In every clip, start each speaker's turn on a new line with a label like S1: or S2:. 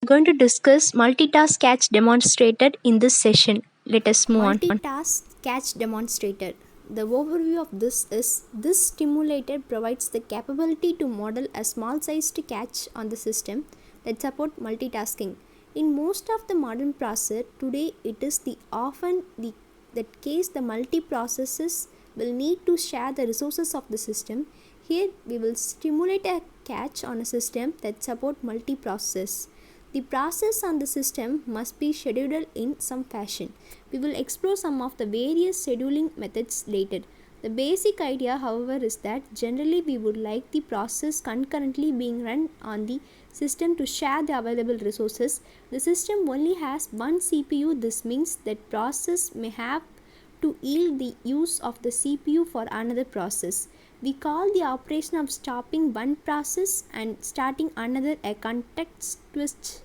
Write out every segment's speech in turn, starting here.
S1: Going to discuss multitask catch demonstrated in this session. Let us move on.
S2: Multitask catch demonstrator. The overview of this stimulator provides the capability to model a small sized catch on the system that support multitasking. In most of the modern processor today, it is that case the multiprocessors will need to share the resources of the system. Here we will stimulate a catch on a system that support multiprocess. The process on the system must be scheduled in some fashion. We will explore some of the various scheduling methods later. The basic idea, however, is that generally we would like the process concurrently being run on the system to share the available resources. The system only has one CPU. This means that process may have to yield the use of the CPU for another process. We call the operation of stopping one process and starting another a context switch.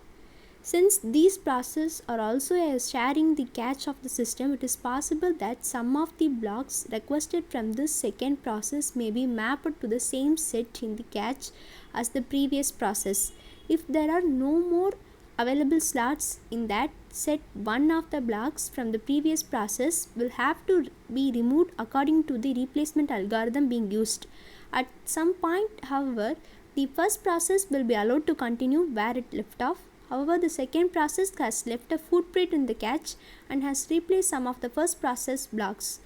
S2: Since these processes are also sharing the cache of the system, it is possible that some of the blocks requested from this second process may be mapped to the same set in the cache as the previous process. If there are no more available slots in that set, one of the blocks from the previous process will have to be removed according to the replacement algorithm being used. At some point, however, the first process will be allowed to continue where it left off. However, the second process has left a footprint in the cache and has replaced some of the first process blocks.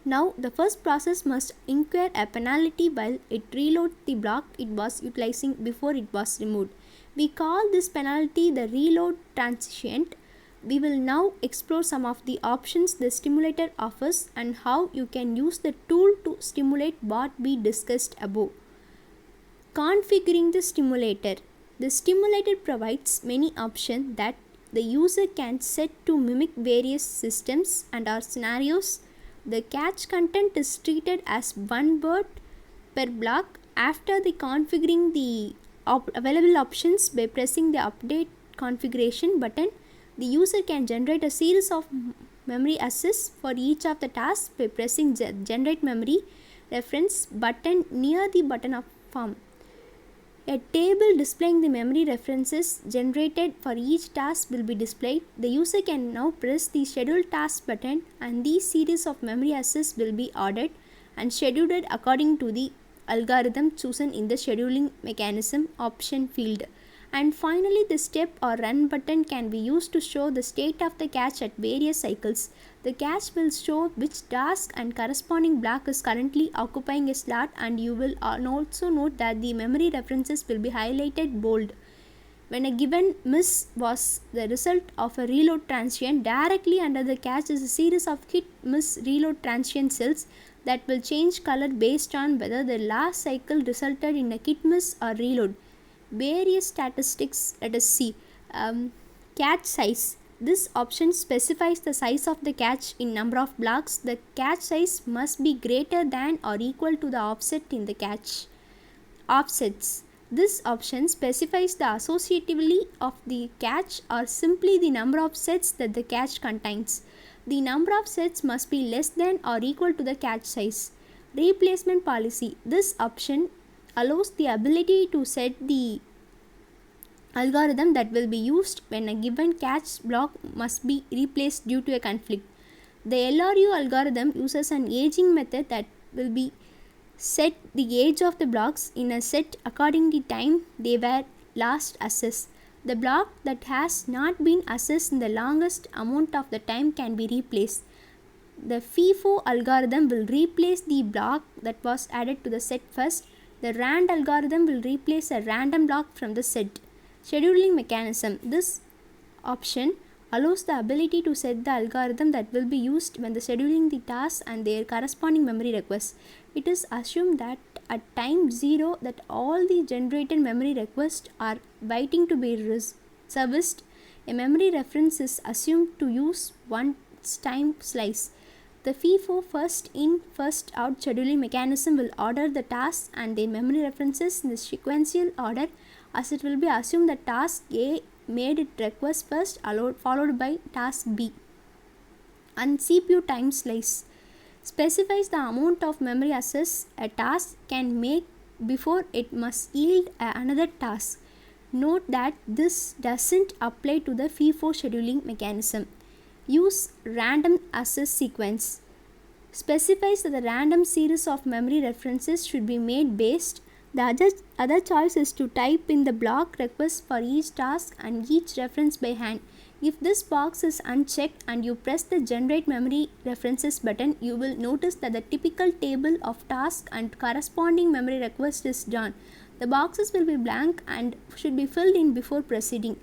S2: Now, the first process must incur a penalty while it reloads the block it was utilizing before it was removed. We call this penalty the reload transient. We will now explore some of the options the stimulator offers and how you can use the tool to stimulate what we discussed above. Configuring the stimulator. The stimulator provides many options that the user can set to mimic various systems and or scenarios. The cache content is treated as one word per block. After the configuring the available options by pressing the update configuration button, the user can generate a series of memory access for each of the tasks by pressing generate memory reference button near the button of form. A table displaying the memory references generated for each task will be displayed. The user can now press the schedule task button and these series of memory access will be ordered and scheduled according to the algorithm chosen in the scheduling mechanism option field. And finally, the step or run button can be used to show the state of the cache at various cycles. The cache will show which task and corresponding block is currently occupying a slot, and you will also note that the memory references will be highlighted bold. When a given miss was the result of a reload transient, directly under the cache is a series of hit miss reload transient cells that will change color based on whether the last cycle resulted in a hit miss or reload. Various statistics, let us see. Cache size. This option specifies the size of the cache in number of blocks. The cache size must be greater than or equal to the offset in the cache. Offsets. This option specifies the associativity of the cache or simply the number of sets that the cache contains. The number of sets must be less than or equal to the cache size. Replacement policy. This option allows the ability to set the algorithm that will be used when a given cache block must be replaced due to a conflict. The LRU algorithm uses an aging method that will be set the age of the blocks in a set according to the time they were last assessed. The block that has not been assessed in the longest amount of the time can be replaced. The FIFO algorithm will replace the block that was added to the set first. The RAND algorithm will replace a random block from the set. Scheduling mechanism. This option allows the ability to set the algorithm that will be used when the scheduling the tasks and their corresponding memory requests. It is assumed that at time 0 that all the generated memory requests are waiting to be serviced. A memory reference is assumed to use one time slice. The FIFO first in first out scheduling mechanism will order the tasks and their memory references in the sequential order, as it will be assumed that task A made its request first followed by task B. And CPU time slice specifies the amount of memory access a task can make before it must yield another task. Note that this doesn't apply to the FIFO scheduling mechanism. Use random access sequence. Specifies that the random series of memory references should be made based. The other choice is to type in the block request for each task and each reference by hand. If this box is unchecked and you press the Generate Memory References button, you will notice that the typical table of tasks and corresponding memory request is done. The boxes will be blank and should be filled in before proceeding.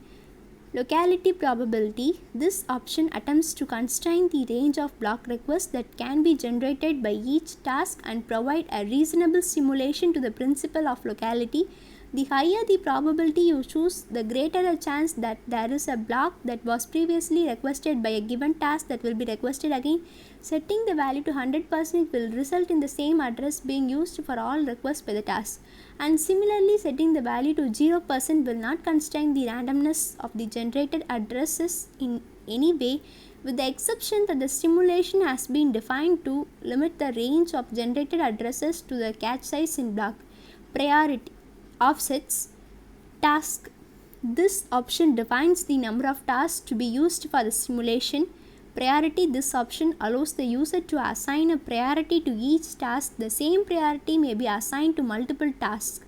S2: Locality probability. This option attempts to constrain the range of block requests that can be generated by each task and provide a reasonable simulation to the principle of locality. The higher the probability you choose, the greater a chance that there is a block that was previously requested by a given task that will be requested again. Setting the value to 100% will result in the same address being used for all requests by the task. And similarly, setting the value to 0% will not constrain the randomness of the generated addresses in any way, with the exception that the simulation has been defined to limit the range of generated addresses to the cache size in block. Priority. Offsets. Task. This option defines the number of tasks to be used for the simulation. Priority. This option allows the user to assign a priority to each task. The same priority may be assigned to multiple tasks.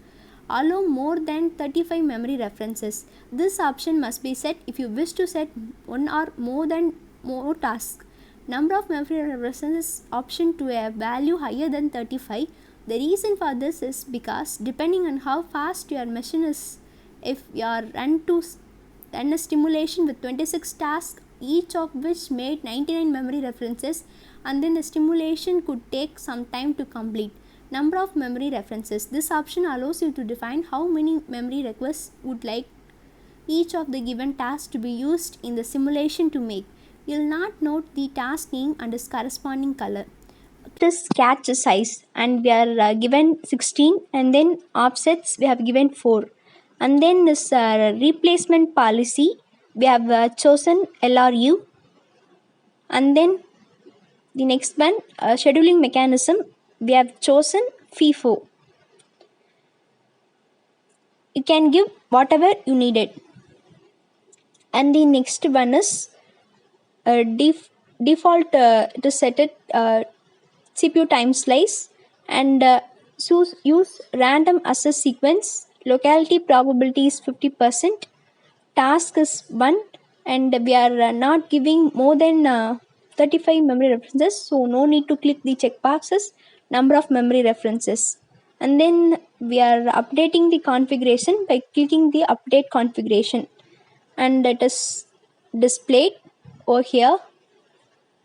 S2: Allow more than 35 memory references. This option must be set if you wish to set one or more tasks. Number of memory references option to a value higher than 35. The reason for this is because depending on how fast your machine is, if you are run a stimulation with 26 tasks, each of which made 99 memory references, and then the stimulation could take some time to complete. Number of memory references. This option allows you to define how many memory requests would like each of the given tasks to be used in the simulation to make. You will not note the task name and its corresponding color.
S1: This cache size, and we are given 16, and then offsets we have given 4, and then this replacement policy we have chosen LRU, and then the next one scheduling mechanism we have chosen FIFO. You can give whatever you needed. And the next one is default to set it CPU time slice, and use random access sequence. Locality probability is 50%. Task is 1, and we are not giving more than 35 memory references, so no need to click the checkboxes. Number of memory references, and then we are updating the configuration by clicking the update configuration, and it is displayed over here.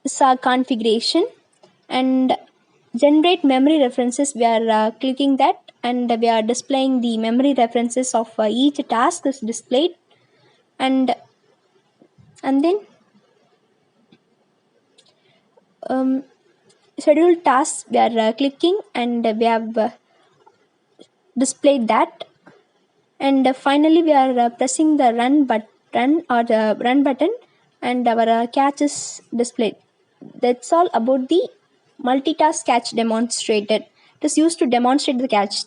S1: This is our configuration, and generate memory references we are clicking that, and we are displaying the memory references of each task is displayed, and then schedule tasks we are clicking, and we have displayed that, and finally we are pressing the run button, and our cache is displayed. That's all about the multitask cache demonstrated. It is used to demonstrate the cache.